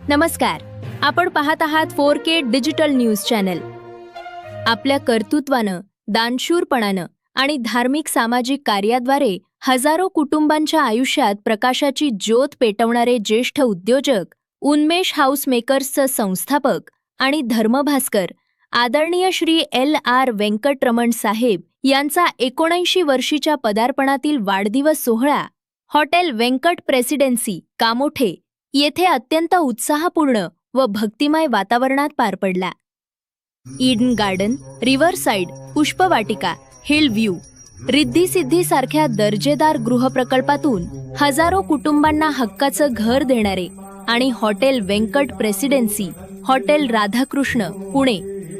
नमस्कार, आपण पाहत आहात 4K डिजिटल न्यूज चॅनल. आपल्या कर्तृत्वानं, दानशूरपणानं आणि धार्मिक सामाजिक कार्याद्वारे हजारो कुटुंबांच्या आयुष्यात प्रकाशाची ज्योत पेटवणारे ज्येष्ठ उद्योजक, उन्मेष हाऊस मेकर्सचं संस्थापक आणि धर्मभास्कर आदरणीय श्री LR वेंकटरमण साहेब यांचा 79 वर्षीच्या पदार्पणातील वाढदिवस सोहळा हॉटेल वेंकट प्रेसिडेन्सी कामोठे येथे अत्यंत उत्साहपूर्ण व भक्तिमय वातावरणात पार पडला. Eden garden, riverside, Pushpavatika, hill view, Riddhi Siddhi सारख्या दर्जेदार गृहप्रकल्पातून हजारो कुटुंबांना हक्काचं घर देणारे आणि hotel Venkat presidency, hotel Radhakrishna Pune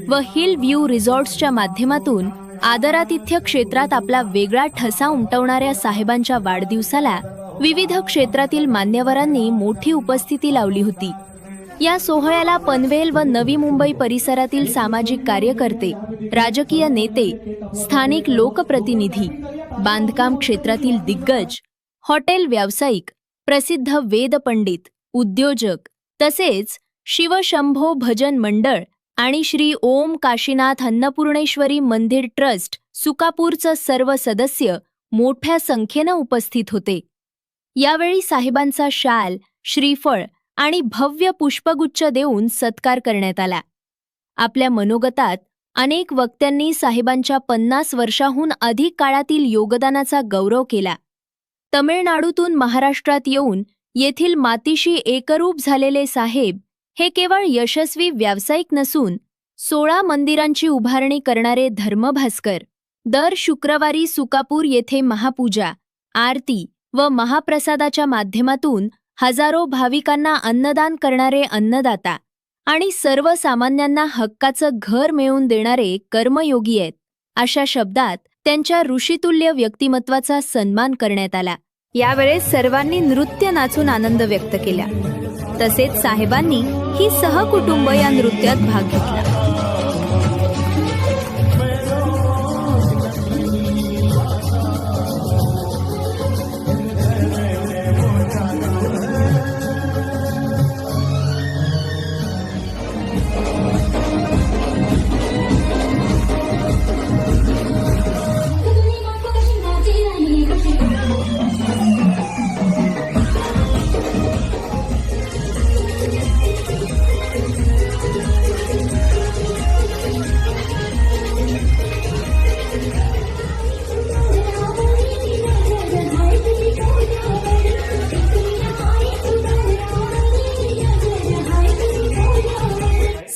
व हिल व्ह्यू रिसॉर्ट्सच्या माध्यमातून आदरातिथ्य क्षेत्रात आपला वेगळा ठसा उमटवणाऱ्या साहेबांच्या वाढदिवसाला विविध क्षेत्रातील मान्यवरांनी मोठी उपस्थिती लावली होती. या सोहळ्याला पनवेल व नवी मुंबई परिसरातील सामाजिक कार्यकर्ते, राजकीय नेते, स्थानिक लोकप्रतिनिधी, बांधकाम क्षेत्रातील दिग्गज, हॉटेल व्यावसायिक, प्रसिद्ध वेद पंडित, उद्योजक तसेच शिवशंभो भजन मंडळ आणि श्री ओम काशीनाथ अन्नपूर्णेश्वरी मंदिर ट्रस्ट सुकापूरचं सर्व सदस्य मोठ्या संख्येनं उपस्थित होते. यावेळी साहेबांचा शाल, श्रीफळ आणि भव्य पुष्पगुच्छ देऊन सत्कार करण्यात आला. आपल्या मनोगतात अनेक वक्त्यांनी साहेबांच्या 50 वर्षाहून अधिक काळातील योगदानाचा गौरव केला. तमिळनाडूतून महाराष्ट्रात येऊन येथील मातीशी एकरूप झालेले साहेब हे केवळ यशस्वी व्यावसायिक नसून 16 मंदिरांची उभारणी करणारे धर्मभास्कर, दर शुक्रवारी सुकापूर येथे महापूजा, आरती व महाप्रसादाच्या माध्यमातून हजारो भाविकांना अन्नदान करणारे अन्नदाता आणि सर्वसामान्यांना हक्काचं घर मिळवून देणारे कर्मयोगी आहेत, अशा शब्दात त्यांच्या ऋषितुल्य व्यक्तिमत्वाचा सन्मान करण्यात आला. यावेळेस सर्वांनी नृत्य नाचून आनंद व्यक्त केला. तसेच साहेबांनी ही सहकुटुंब या नृत्यात भाग घेतला.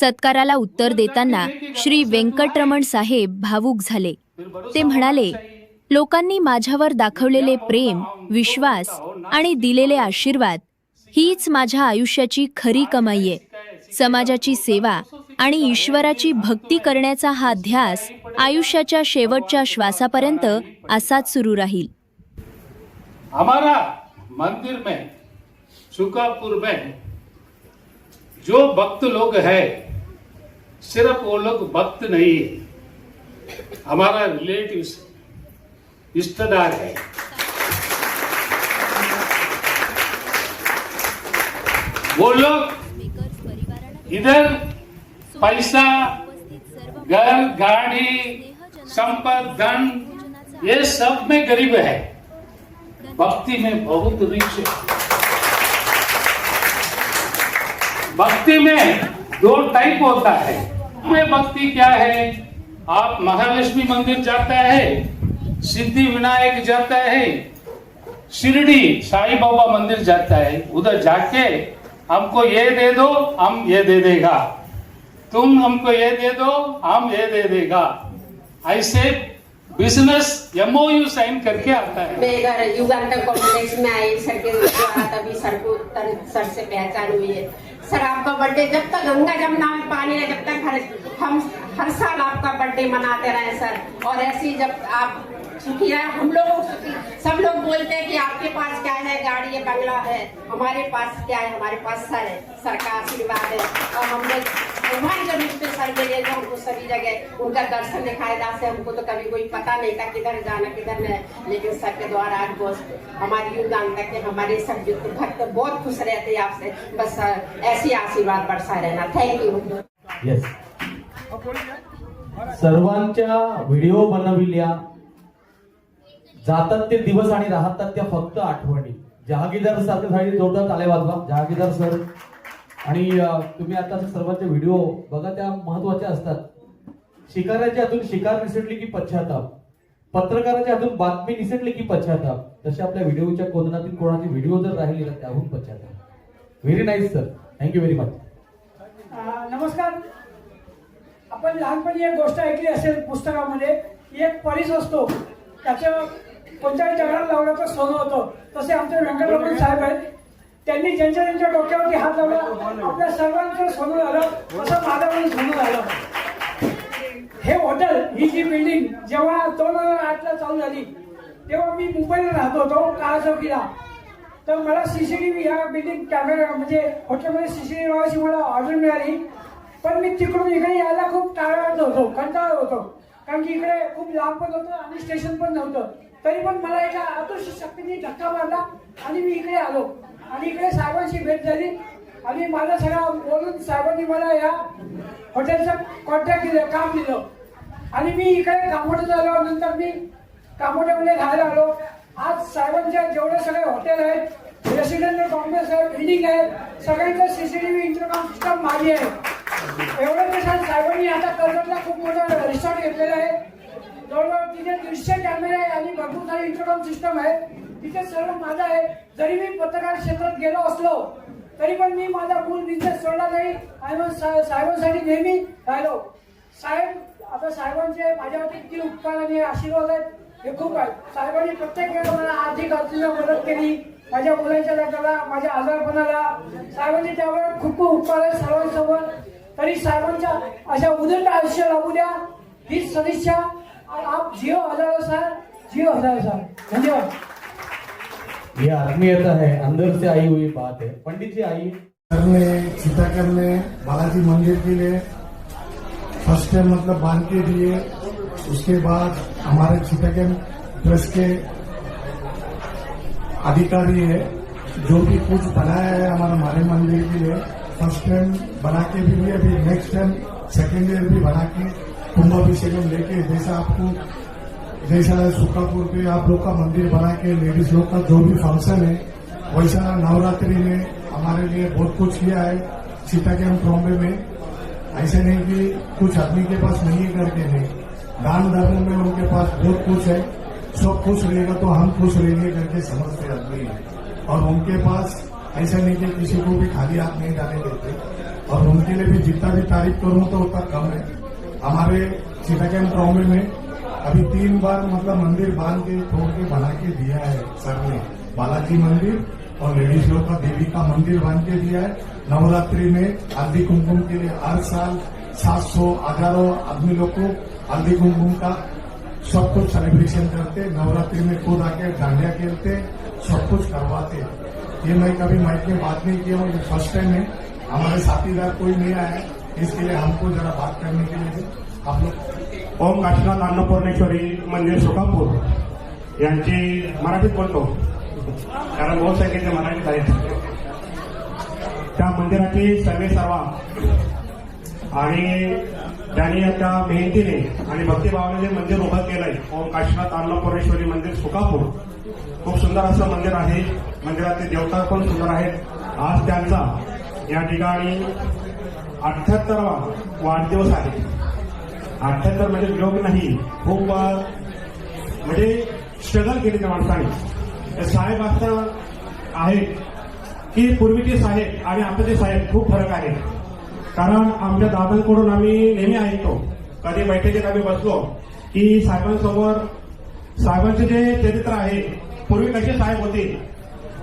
सत्काराला उत्तर देताना श्री वेंकटरमण साहेब भावूक झाले. ते म्हणाले, लोकांनी माझ्यावर दाखवलेले प्रेम, विश्वास आणि दिलेले आशीर्वाद हीच माझ्या आयुष्याची खरी कमाई आहे. समाजाची सेवा आणि ईश्वराची भक्ती करण्याचा हा ध्यास आयुष्याच्या शेवटच्या श्वासापर्यंत असाच सुरू राहील. हमारा मंदिर में सुकापुर में जो भक्त लोग हैं, सिर्फ वो लोग भक्त नहीं, हमारा रिलेटिव्स, रिश्तेदार है. वो लोग इधर पैसा, घर, गाड़ी, संपत्ति, धन, ये सब में गरीब है, भक्ति में बहुत रिच है. भक्ति में 2 टाइप होता है. में भक्ति क्या है? आप महालक्ष्मी मंदिर जाता है, सिद्धि विनायक जाता है, शिरडी साईं बाबा मंदिर जाता है, उधर जाके हमको ये दे दो, हम ये दे देगा, तुम हमको ये दे दो, हम ये दे देगा, ऐसे बिजनेस MOU साइन करके आता है. मैं इधर युगांडा कॉम्प्लेक्स में आई, सर के द्वारा तभी सर को सर से पहचान हुई है. सर आपका बर्थडे जब तक गंगा जमुना में पानी है, जब तक हम हर साल आपका बर्थडे मनाते रहे सर. और ऐसी जब आप सुखी रहे, हम लोग सुखी. सब लोग बोलते हैं कि आपके पास क्या है, गाड़ी है, बंगला है, हमारे पास क्या है, हमारे पास सर है, सर का आशीर्वाद है. और हम लोग हनुमान जरूर पे सर के लिए तो हमको सभी जगह उनका दर्शन दिखाएगा से हमको तो कभी कोई पता नहीं था किधर जाना किधर नहीं, लेकिन सर के द्वारा आज बहुत हमारी योगदान तक हमारे सब भक्त बहुत खुश रहते हैं आपसे, बस ऐसी आशीर्वाद बरसा रहना। Thank you. येस, सर्वांच्या व्हिडिओ बनविल्या जातात ते दिवस आणि राहतात त्या फक्त आठवणी। जहागीरदार सारखे जोरदार ताले वाजवा जहागीरदार सर। आणि तुम्ही आता सर्वांचे व्हिडिओ बघा, त्या महत्वाच्या असतात। शिकाऱ्याच्या हातून शिकार निसटली की पश्चाताप, पत्रकाराच्या हातून बातमी निसटली की पश्चाताप, तसे आपल्या व्हिडिओच्या कोणातील कोणाची व्हिडिओ जर राहिली तर त्याहून पश्चाताप। Very nice sir, thank you very much. नमस्कार। आपण लहानपणी एक गोष्ट ऐकली असेल पुस्तकामध्ये, एक परीस असतो त्याचं कोणत्याही दगडाला लावलं तर सोनं होतं, तसे आमचे व्यंकटरमण साहेब आहेत, त्यांनी ज्यांच्या त्यांच्या डोक्यावरती हात लावला आपल्या सर्वांचं सोनं झालं, असं माझं सोनं झालं। हे हॉटेल ही जी बिल्डिंग जेव्हा 2008ला चालू झाली तेव्हा मी मुंबईला राहत होतो काळा चौकीला, तर मला सीसीटीव्ही या बिल्डिंग कॅमेरा म्हणजे हॉटेलमध्ये सीसीटीव्ही लावायची मला ऑर्डर मिळाली, पण मी तिकडून इकडे यायला खूप टाळत होतो, कंटाळत होतो, कारण की इकडे खूप लांब पण होतं आणि स्टेशन पण नव्हतं। तरी पण मला एका अदृश्य शक्तीने धक्का मारला आणि मी इकडे आलो आणि इकडे साहेबांची भेट झाली आणि माझा सगळा बोलून साहेबांनी मला या हॉटेलचं कॉन्ट्रॅक्ट दिलं, काम दिलं आणि मी इकडे कामोड्यात आलो। नंतर मी कामोड्यामध्ये राहायला आलो। आज साहेबांच्या जेवढे सगळे हॉटेल आहेत, रेसिडेंशियल कॉम्प्लेक्स आहे, बिल्डिंग आहे, सगळ्यांचं सीसीटीव्ही इंटरकॉम सिस्टम माझी आहे। एवढं कसं साहेबांनी आता कर्जतला खूप मोठा रिसॉर्ट घेतलेला आहे, जवळजवळ तिथे 150 कॅमेरे आहे आणि भरपूर सारी इंटरकॉम सिस्टम आहे, तिथे सर्व माझं आहे। जरी मी पत्रकार क्षेत्रात गेलो असलो तरी पण मी माझा मूळ बिझनेस सोडला नाही आणि मग साहेबांसाठी नेहमी राहिलो। साहेब आता साहेबांचे माझ्यावरती किती उपकार आणि आशीर्वाद आहेत हे खूप आहेत। साहेबांनी प्रत्येक वेळेला मला आर्थिक अडचणीला मदत केली, माझ्या मुलांच्या लग्नाला, माझ्या आजारपणाला, साहेबांनी त्यावर खूप खूप उपकार आहेत सर्वांसमोर। तरी साहेबांच्या अशा उदंड आयुष्य लाभू द्या हीच सदिच्छा। आप जियो हजारों साल, जियो हजारों साल। धन्यवाद। ये आत्मीयता है, अंदर से आई हुई बात है। पंडित जी आइए। करने चिता करने बालाजी मंदिर के लिए फर्स्ट टाइम मतलब बांध के दिए, उसके बाद हमारे चिता के ट्रस्ट के अधिकारी है जो भी कुछ बनाया है हमारे मंदिर के लिए, फर्स्ट टाइम बना के भी दिए, अभी नेक्स्ट टाइम सेकेंड ईयर भी बना के कुंभाभिषेकम लेके जैसा सुखापुर पे आप लोग का मंदिर बना के लेडीज लोग का जो भी फंक्शन है वैसा नवरात्रि में हमारे लिए बहुत कुछ किया है। सीता कैंप बॉम्बे में ऐसे नहीं कि कुछ आदमी के पास नहीं करके नहीं, दान धर्म में उनके पास बहुत कुछ है, सब खुश रहेगा तो हम खुश रहेंगे करके समझते आदमी है। और उनके पास ऐसा नहीं कि किसी को भी खाली हाथ नहीं जाने देते, और उनके लिए भी जितना भी तारीफ करूं तो उतना कम है। हमारे सीता कैंप बॉम्बे में अभी 3 बार मतलब मंदिर बांध के तोड़ के बना के दिया है सर ने, बालाजी मंदिर और लेडीज लोग का देवी का मंदिर बांध के दिया है। नवरात्रि में हल्दी कुमकुम के लिए हर साल 700 हजारों आदमी लोग को हल्दी कुमकुम का सब कुछ सेलिब्रेशन करते, नवरात्रि में खुद आके डांडिया खेलते, सब कुछ करवाते। ये मैं कभी माइक में बात नहीं किया हूँ, ये फर्स्ट टाइम है। हमारे साथीदार कोई नहीं आया है, इसके लिए हमको जरा बात करने के लिए आप लोग। ओम काशीनाथ अन्नपूर्णेश्वरी मंदिर सुखापूर यांची मराठीत बोलतो कारण बहुत संख्येचे मराठीत आहेत। त्या मंदिराची सर्वे सर्वा आणि त्यांनी त्या मेहनतीने आणि भक्तिभावाने जे मंदिर उभं केलंय ओम काशीनाथ अन्नपूर्णेश्वरी मंदिर सुखापूर, खूप सुंदर असं मंदिर आहे। मंदिरातले देवता पण सुंदर आहेत। आज त्यांचा या ठिकाणी 78वा वाढदिवस आहे। 78 म्हणजे योग नाही, खूप म्हणजे स्ट्रगल केली त्या माणसाने। साहेब असं आहे की पूर्वीचे साहेब आणि आताचे साहेब खूप फरक आहे, कारण आमच्या दादांकडून आम्ही नेहमी ऐकतो, कधी बैठकीत आम्ही बसलो की साहेबांसमोर साहेबांचे जे चरित्र आहे, पूर्वी कसे साहेब होते,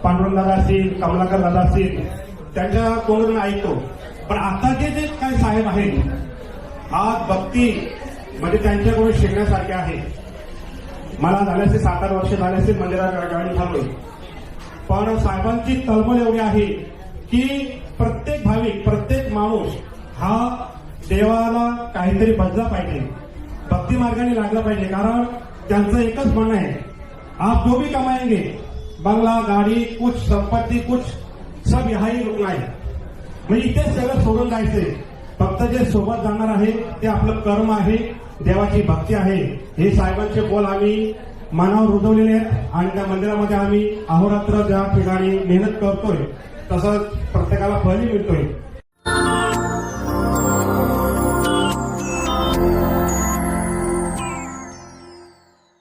पांडुरंग दादा असतील, कमलाकर दादा असतील, त्यांच्या तोंडून ऐकतो, पण आताचे जे काही साहेब आहेत आज भक्ती म्हणजे त्यांच्याकडून शिकण्यासारखे आहे। मला झाले असे 7-8 वर्ष झाले असतील मंदिरात जॉईन झालोय, पण साहेबांची तळमळ एवढी आहे की प्रत्येक भाविक प्रत्येक माणूस हा देवाला काहीतरी बदला पाहिजे, भक्ती मार्गाने लागलं पाहिजे. कारण त्यांचं एकच म्हणणं आहे, आप जो भी कमाएंगे, बंगला, गाडी, कुछ संपत्ती, कुछ सब यहाँ ही रुकना है. म्हणजे इथेच सगळं सोडून जायचंय. फक्त जे सोबत जाणार आहे ते आपलं कर्म आहे, देवाची भक्ती आहे. हे साहेबांचे बोल आम्ही मनावर रुजवलेले आहेत आणि त्या मंदिरामध्ये आम्ही अहोरात्र ज्या ठिकाणी मेहनत करतोय तसंच प्रत्येकाला फळही मिळतोय.